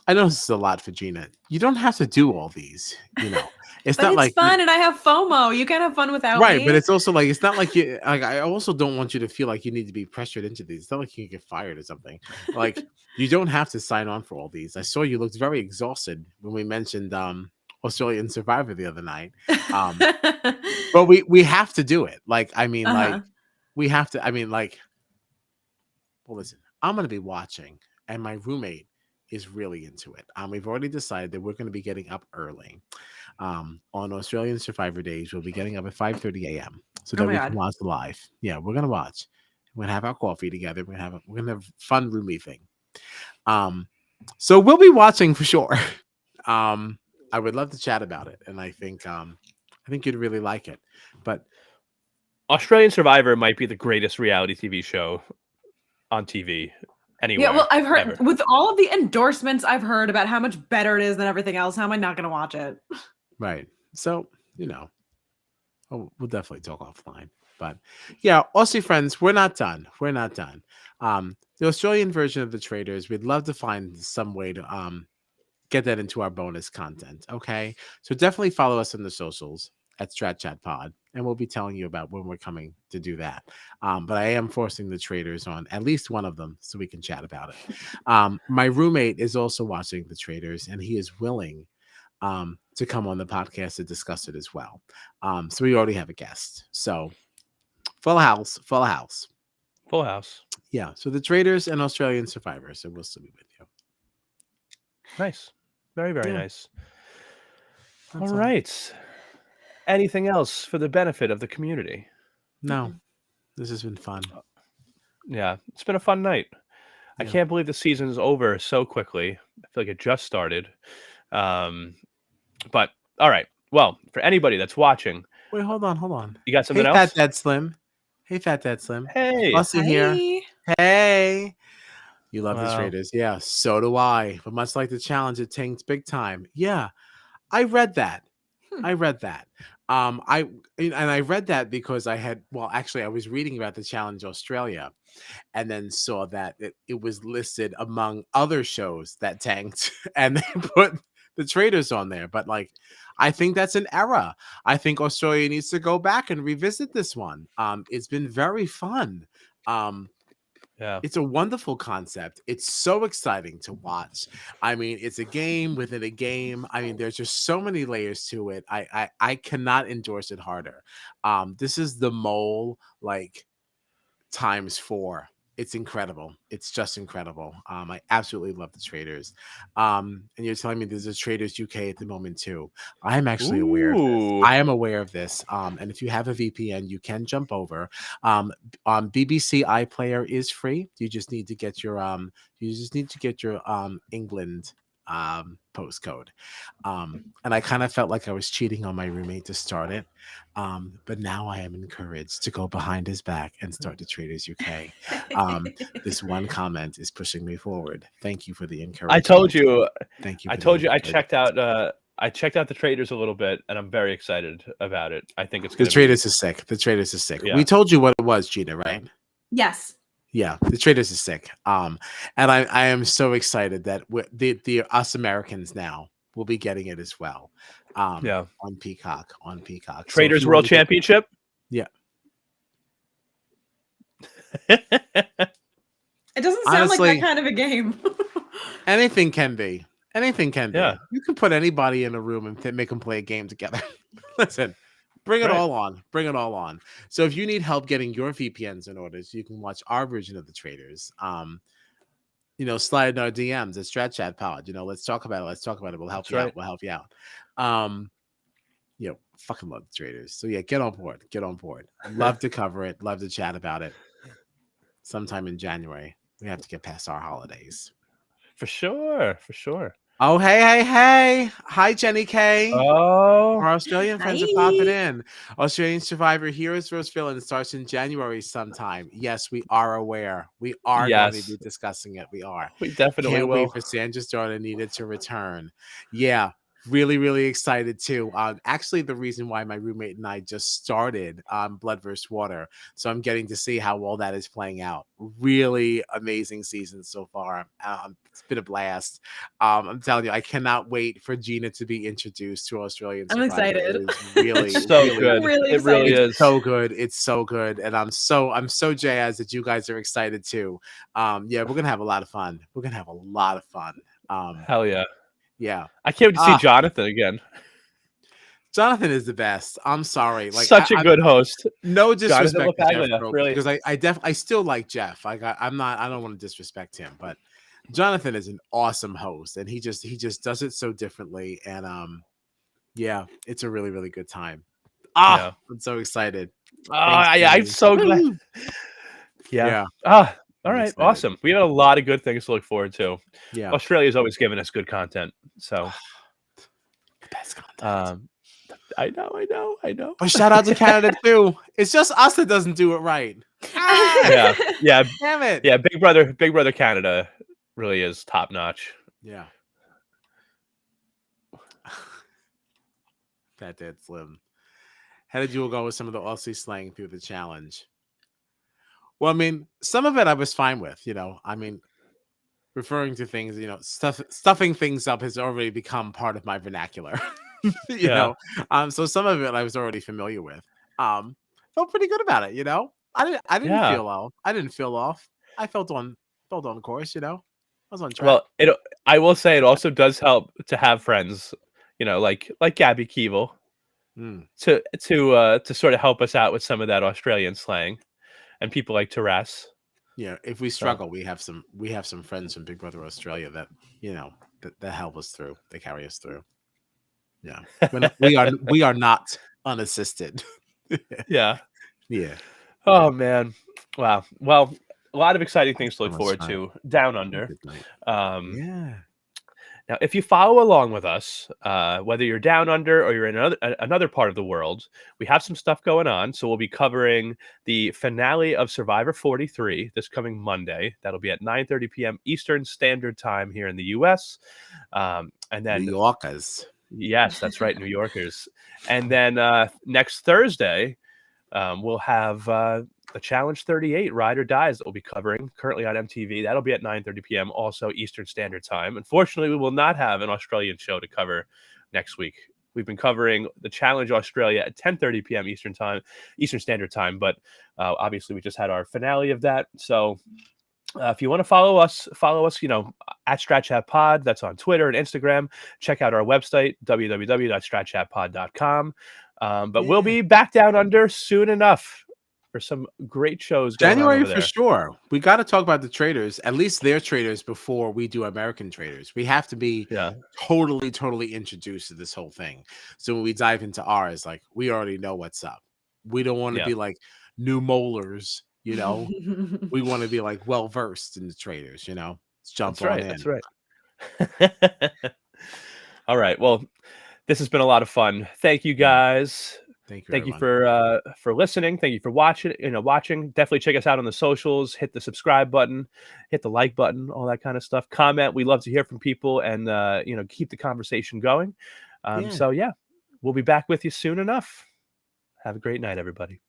I know this is a lot for Gina. You don't have to do all these, It's But not it's like fun, and I have FOMO. You can't have fun without right, me. but it's also like it's not like you. Like, I also don't want you to feel like you need to be pressured into these. It's not like you can get fired or something. Like you don't have to sign on for all these. I saw you looked very exhausted when we mentioned Australian Survivor the other night. But we have to do it. Like I mean, like we have to. I mean, like. Well, listen, I'm going to be watching, and my roommate is really into it. We've already decided that we're going to be getting up early. On Australian Survivor Days, we'll be getting up at 5:30 a.m. so that Oh my we God. can watch live. Yeah, we're gonna watch. We're gonna have our coffee together. We're gonna have a fun roomie thing. So we'll be watching for sure. I would love to chat about it, and I think you'd really like it. But Australian Survivor might be the greatest reality TV show on TV anywhere. Yeah, well, I've heard ever. with all of the endorsements I've heard about how much better it is than everything else. How am I not going to watch it? right. So we'll definitely talk offline. But yeah, Aussie friends, we're not done. We're not done. The Australian version of the Traders, we'd love to find some way to get that into our bonus content. Okay, so definitely follow us on the socials at Strat Chat Pod, and we'll be telling you about when we're coming to do that. But I am forcing the Traders on at least one of them so we can chat about it. My roommate is also watching the Traders, and he is willing to come on the podcast to discuss it as well. So we already have a guest. So full house. Full house. Yeah. So the Traders and Australian Survivors. So we'll still be with you. Nice. Very, very Yeah. nice. That's All right. Anything else for the benefit of the community? No, this has been fun. Yeah, it's been a fun night. I Yeah. can't believe the season is over so quickly. I feel like it just started. But all right. Well, for anybody that's watching, Wait, hold on. you got something Hey, else? Fat Dad Slim. Hey, Fat Dad Slim. Hey. Aussie here. Hey. You love the Wow. Traders. Yeah, so do I. But much like the challenge, it tanks big time. Yeah, I read that. I read that. I read that because I was reading about the Challenge Australia, and then saw that it was listed among other shows that tanked, and they put the Traders on there. But like, I think that's an error. I think Australia needs to go back and revisit this one. It's been very fun. Yeah. It's a wonderful concept. It's so exciting to watch. I mean, it's a game within a game. I mean, there's just so many layers to it. I cannot endorse it harder. This is the mole like times 4. It's incredible. It's just incredible. I absolutely love the Traders. And you're telling me there's a Traders UK at the moment too. I am actually aware of this. Ooh. I am aware of this. And if you have a VPN, you can jump over. BBC iPlayer is free. You just need to get your England postcode. And I kind of felt like I was cheating on my roommate to start it. But now I am encouraged to go behind his back and start the Traders UK. This one comment is pushing me forward. Thank you for the encouragement. I told you. Thank you. I told you. I checked out. I checked out the Traders a little bit, and I'm very excited about it. I think it's the going to Traders is sick. The Traders is sick. Yeah. We told you what it was, Gina, right? Yes. Yeah, the Traders is sick. And I am so excited that the us Americans now will be getting it as well. Yeah. On Peacock. Traders So World Championship. Yeah. It doesn't sound Honestly, like that kind of a game. Anything can be. Anything can be. Yeah. You can put anybody in a room and make them play a game together. Listen, bring it all on. Bring it all on. So if you need help getting your VPNs in order, so you can watch our version of the Traders. Slide in our DMs at Strat Chat Pod. Let's talk about it. We'll help you out. We'll help you out. fucking love the traders. So yeah, get on board. Get on board. Love to cover it. Love to chat about it. Sometime in January. We have to get past our holidays. For sure. For sure. Oh, hey. Hi, Jenny K. Oh, Our Australian friends are popping in. Australian Survivor Heroes vs. Villains starts in January sometime. Yes, we are aware. We are going to yes. be discussing it. We are. We definitely Can't will. wait for Sandra's daughter Nita to return. Yeah, really, really excited too. Actually, the reason why my roommate and I just started Blood vs. Water, so I'm getting to see how well that is playing out. Really amazing season so far. It's been a blast. I'm telling you, I cannot wait for Gina to be introduced to Australian I'm Survivor. excited. It is really, So really good. Really It really excited. is. so good. It's so good, and I'm so jazzed that you guys are excited too. Yeah, we're gonna have a lot of fun. We're gonna have a lot of fun. Hell yeah. Yeah. I can't wait to see Jonathan again. Jonathan is the best. I'm sorry. Like Such a good host. no Jonathan disrespect to Jeff LaPaglia, Probst, really. because I still like Jeff. I don't want to disrespect him, but Jonathan is an awesome host, and he just does it so differently. And yeah, it's a really, really good time. Yeah. I'm so excited. I'm Jenny. so glad. Woo! Yeah. I'm All right. excited. Awesome. We have a lot of good things to look forward to. Yeah. Australia's always given us good content. So The best content. I know. But shout out to Canada too. It's just us that doesn't do it right. Yeah. Damn it. Yeah. Big Brother Canada really is top notch. Yeah. Fat Dad Slim. How did you go with some of the Aussie slang through the challenge? Well, I mean, some of it I was fine with, I mean, referring to things, stuffing things up has already become part of my vernacular. you know. So some of it I was already familiar with. Felt pretty good about it, I didn't feel off. I didn't feel off. I felt on course, I was on track. Well, I will say it also does help to have friends, like Gabby Keeble, to sort of help us out with some of that Australian slang, and people like Taras. Yeah, if we struggle, we have some friends from Big Brother Australia that that help us through. They carry us through. Yeah, we are not unassisted. Yeah. Oh man, wow. Well, a lot of exciting things to look forward to down under. Yeah. Now, if you follow along with us, whether you're down under or you're in another part of the world, we have some stuff going on. So we'll be covering the finale of Survivor 43 this coming Monday. That'll be at 9:30 p.m. Eastern Standard Time here in the U.S. And then New Yorkers. Yes, that's right, New Yorkers. And then next Thursday, we'll have the Challenge 38 Ride or Dies that we'll be covering currently on MTV. That'll be at 9:30 p.m. also Eastern Standard Time. Unfortunately, we will not have an Australian show to cover next week. We've been covering the Challenge Australia at 10:30 p.m. Eastern Standard Time, but obviously we just had our finale of that. So if you want to follow us, at StratChatPod. That's on Twitter and Instagram. Check out our website, www.stratchatpod.com. But we'll be back down under soon enough for some great shows going January on over for there. sure. We got to talk about the traders, at least their traders, before we do American traders. We have to be totally introduced to this whole thing. So when we dive into ours, like, we already know what's up. We don't want to be like new molars, we want to be like well versed in the traders, Let's jump on in. That's right. All right. Well, this has been a lot of fun. Thank you guys. Thank you for listening. Thank you for watching. Definitely check us out on the socials. Hit the subscribe button, hit the like button, all that kind of stuff. Comment. We love to hear from people, and keep the conversation going. So we'll be back with you soon enough. Have a great night, everybody.